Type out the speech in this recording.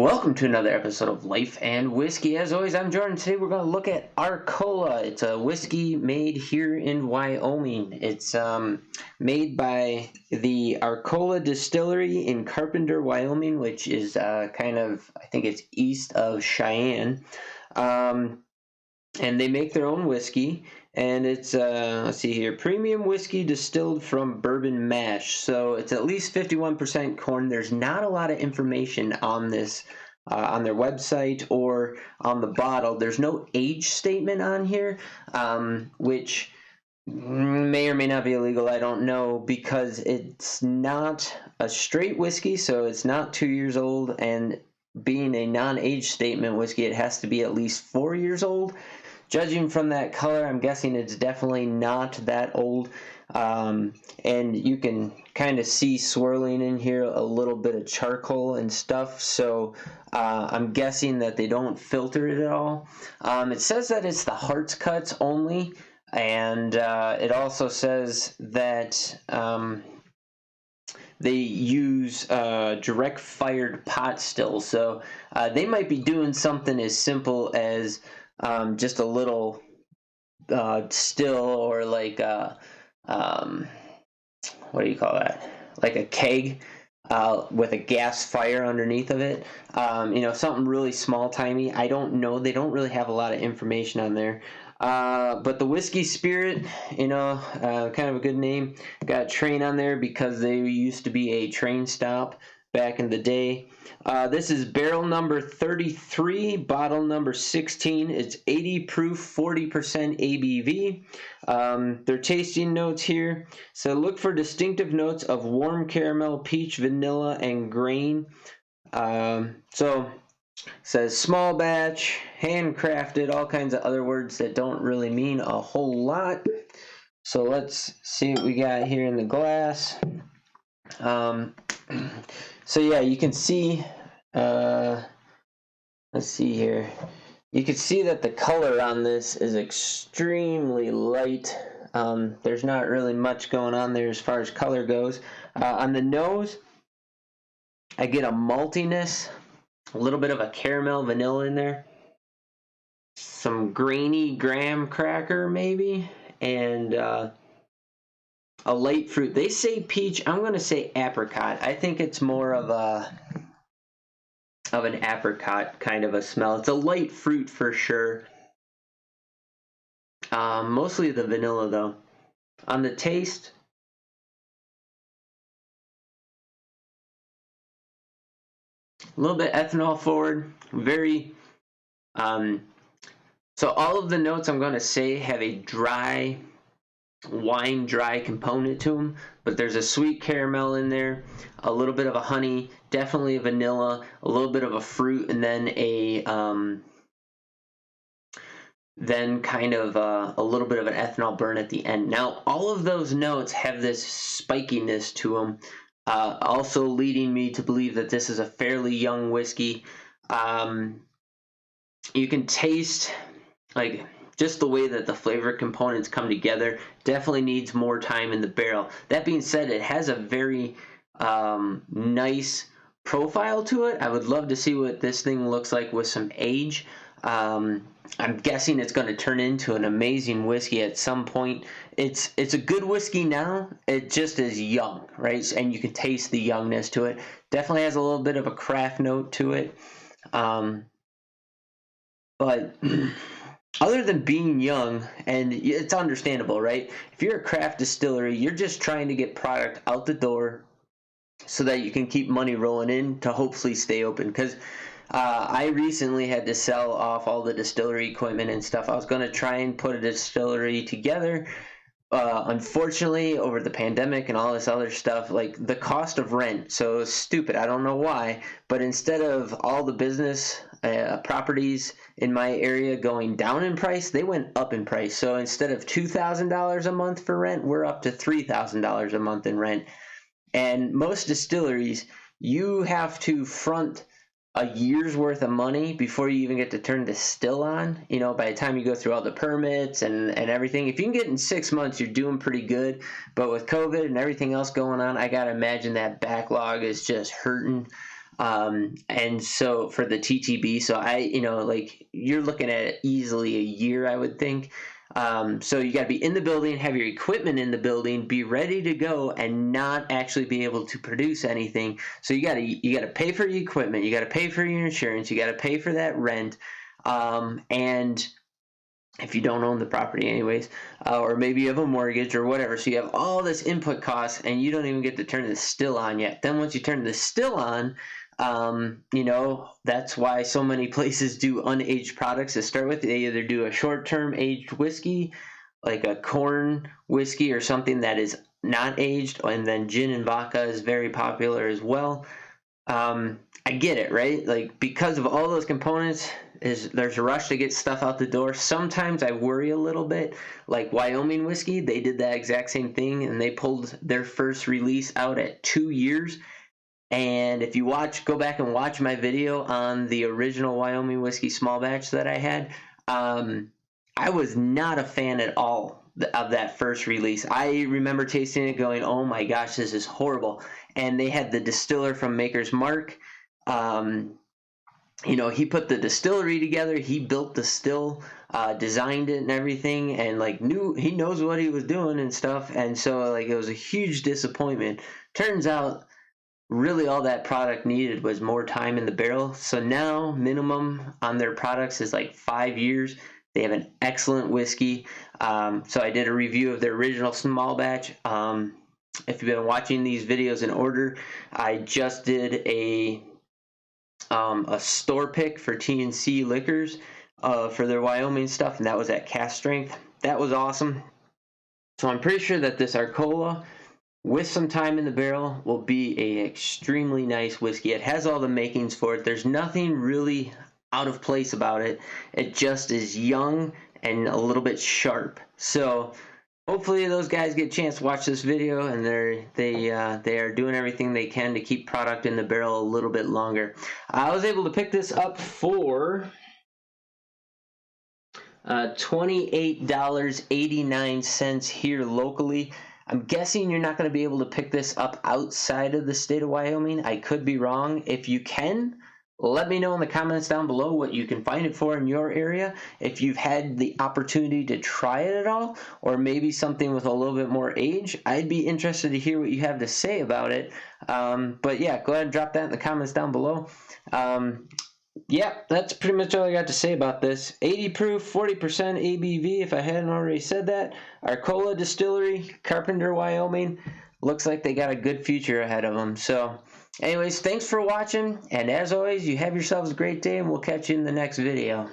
Welcome to another episode of Life and Whiskey. As always, I'm Jordan. Today we're going to look at Arcola. It's a whiskey made here in Wyoming. It's made by the Arcola Distillery in Carpenter, Wyoming, which is I think it's east of Cheyenne. And they make their own whiskey. And it's, let's see here, premium whiskey distilled from bourbon mash. So it's at least 51% corn. There's not a lot of information on this, on their website or on the bottle. There's no age statement on here, which may or may not be illegal. I don't know, because it's not a straight whiskey, so it's not 2 years old. And being a non-age statement whiskey, it has to be at least 4 years old. Judging from that color, I'm guessing it's definitely not that old. And you can kind of see swirling in here a little bit of charcoal and stuff. So I'm guessing that they don't filter it at all. It says that it's the Hearts cuts only. And it also says that they use direct fired pot still. So they might be doing something as simple as just a little still, or like what do you call that? Like a keg with a gas fire underneath of it. Something really small-timey. I don't know. They don't really have a lot of information on there. But the Whiskey Spirit, kind of a good name. Got a train on there because they used to be a train stop back in the day. This is barrel number 33, bottle number 16. It's 80 proof, 40% ABV. Their tasting notes here. So look for distinctive notes of warm caramel, peach, vanilla, and grain. So it says small batch, handcrafted, all kinds of other words that don't really mean a whole lot. So let's see what we got here in the glass. So yeah, you can see, let's see here. You can see that the color on this is extremely light. There's not really much going on there as far as color goes. On the nose, I get a maltiness, a little bit of a caramel vanilla in there, some grainy graham cracker maybe, and a light fruit. They say peach. I'm going to say apricot. I think it's more of an apricot kind of a smell. It's a light fruit for sure. Mostly the vanilla though. On the taste, a little bit ethanol forward. Very. So all of the notes I'm going to say have a dry, wine dry component to them, but there's a sweet caramel in there, a little bit of a honey, definitely a vanilla, a little bit of a fruit, and then a little bit of an ethanol burn at the end. Now all of those notes have this spikiness to them, also leading me to believe that this is a fairly young whiskey. You can taste like just the way that the flavor components come together. Definitely needs more time in the barrel. That being said, it has a very nice profile to it. I would love to see what this thing looks like with some age. I'm guessing it's going to turn into an amazing whiskey at some point. It's a good whiskey now. It just is young, right? And you can taste the youngness to it. Definitely has a little bit of a craft note to it. But other than being young, and it's understandable, right? If you're a craft distillery, you're just trying to get product out the door so that you can keep money rolling in to hopefully stay open. Because I recently had to sell off all the distillery equipment and stuff. I was going to try and put a distillery together. Unfortunately, over the pandemic and all this other stuff, like the cost of rent, so stupid, I don't know why, but instead of all the business properties in my area going down in price, they went up in price. So instead of $2,000 a month for rent, we're up to $3,000 a month in rent. And most distilleries, you have to front a year's worth of money before you even get to turn the still on. By the time you go through all the permits and everything, if you can get in 6 months, you're doing pretty good. But with COVID and everything else going on, I gotta imagine that backlog is just hurting. And so for the TTB, so like you're looking at easily a year, I would think. So you got to be in the building, have your equipment in the building, be ready to go, and not actually be able to produce anything. So you got to pay for your equipment, you got to pay for your insurance, you got to pay for that rent, and if you don't own the property anyways, or maybe you have a mortgage or whatever, so you have all this input costs and you don't even get to turn the still on yet. Then once you turn the still on, that's why so many places do unaged products to start with. They either do a short-term aged whiskey, like a corn whiskey or something that is not aged, and then gin and vodka is very popular as well. I get it, right? Like, because of all those components, there's a rush to get stuff out the door. Sometimes I worry a little bit. Like Wyoming whiskey, they did that exact same thing, and they pulled their first release out at 2 years. And if you go back and watch my video on the original Wyoming whiskey small batch that I had, I was not a fan at all of that first release. I remember tasting it going, oh my gosh, this is horrible. And they had the distiller from Maker's Mark. He put the distillery together. He built the still, designed it and everything, and like he knows what he was doing and stuff. And so like it was a huge disappointment. Turns out really all that product needed was more time in the barrel. So now minimum on their products is like 5 years. They have an excellent whiskey. So I did a review of their original small batch. If you've been watching these videos in order, I just did a store pick for T&C Liquors for their Wyoming stuff, and that was at Cask Strength. That was awesome. So I'm pretty sure that this Arcola, with some time in the barrel, will be a extremely nice whiskey. It has all the makings for it. There's nothing really out of place about it. It just is young and a little bit sharp. So hopefully those guys get a chance to watch this video, and they are doing everything they can to keep product in the barrel a little bit longer. I was able to pick this up for $28.89 here locally. I'm guessing you're not going to be able to pick this up outside of the state of Wyoming. I could be wrong. If you can, let me know in the comments down below what you can find it for in your area. If you've had the opportunity to try it at all, or maybe something with a little bit more age, I'd be interested to hear what you have to say about it. But yeah, go ahead and drop that in the comments down below. Yeah, that's pretty much all I got to say about this. 80 proof, 40% ABV, if I hadn't already said that. Arcola Distillery, Carpenter, Wyoming. Looks like they got a good future ahead of them. So, anyways, thanks for watching. And as always, you have yourselves a great day, and we'll catch you in the next video.